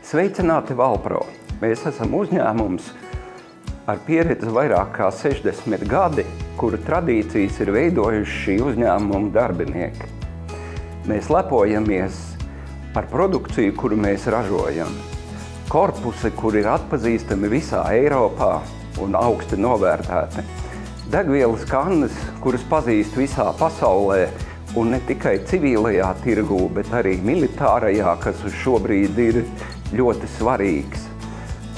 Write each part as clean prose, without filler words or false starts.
Sveicināti Valpro! Mēs esam uzņēmums ar pieredzi vairāk kā 60 gadi, kuru tradīcijas ir veidojuši šī uzņēmuma darbinieki. Mēs lepojamies ar produkciju, kuru mēs ražojam. Korpusi, kuri ir atpazīstami visā Eiropā un augsti novērtēti. Degvielas kannas, kuras pazīst visā pasaulē, un ne tikai civilajā tirgū, bet arī militārajā, kas uz šobrīd ir ļoti svarīgs.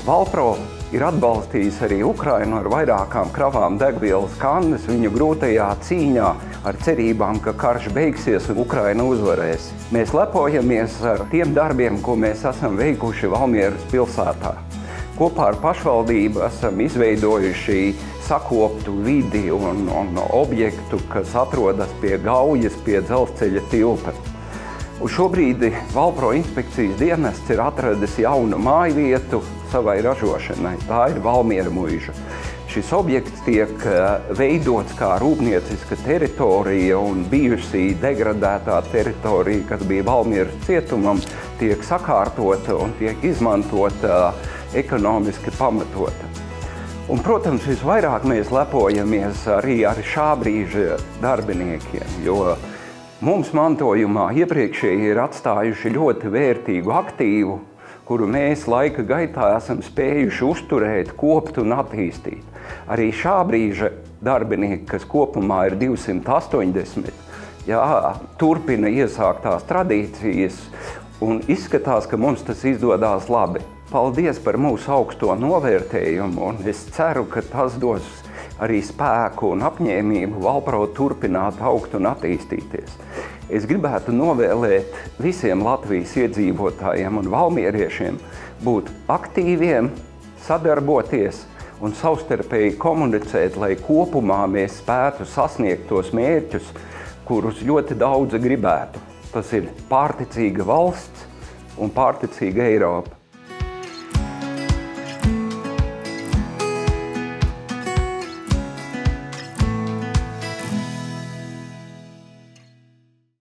Valpro ir atbalstījis arī Ukrainu ar vairākām kravām degvielas kannas viņu grūtajā cīņā ar cerībām, ka karš beigsies un Ukraina uzvarēs. Mēs lepojamies ar tiem darbiem, ko mēs esam veikuši Valmieras pilsētā. Kopā ar pašvaldību esam izveidojuši sakoptu vidi un objektu, kas atrodas pie Gaujas, pie dzelzceļa tilta. Un šobrīd Valpro inspekcijas dienests ir atradis jaunu mājvietu savai ražošanai. Tā ir Valmiera muiža. Šis objekts tiek veidots kā rūpnieciska teritorija un bijusī degradētā teritorija, kas bija Valmieras cietumam, tiek sakārtota un tiek izmantota ekonomiski pamatota. Un, protams, visvairāk mēs lepojamies arī ar šā brīža darbiniekiem, jo mums mantojumā iepriekšēji ir atstājuši ļoti vērtīgu aktīvu, kuru mēs laika gaitā esam spējuši uzturēt, kopt un attīstīt. Arī šā brīža darbinieki, kas kopumā ir 280, turpina iesāktās tradīcijas un izskatās, ka mums tas izdodās labi. Paldies par mūsu augsto novērtējumu, un es ceru, ka tas dos arī spēku un apņēmību Valpro turpināt augt un attīstīties. Es gribētu novēlēt visiem Latvijas iedzīvotājiem un valmieriešiem būt aktīviem, sadarboties un savstarpēji komunicēt, lai kopumā mēs spētu sasniegt tos mērķus, kurus ļoti daudzi gribētu. Tas ir pārticīga valsts un pārticīga Eiropa.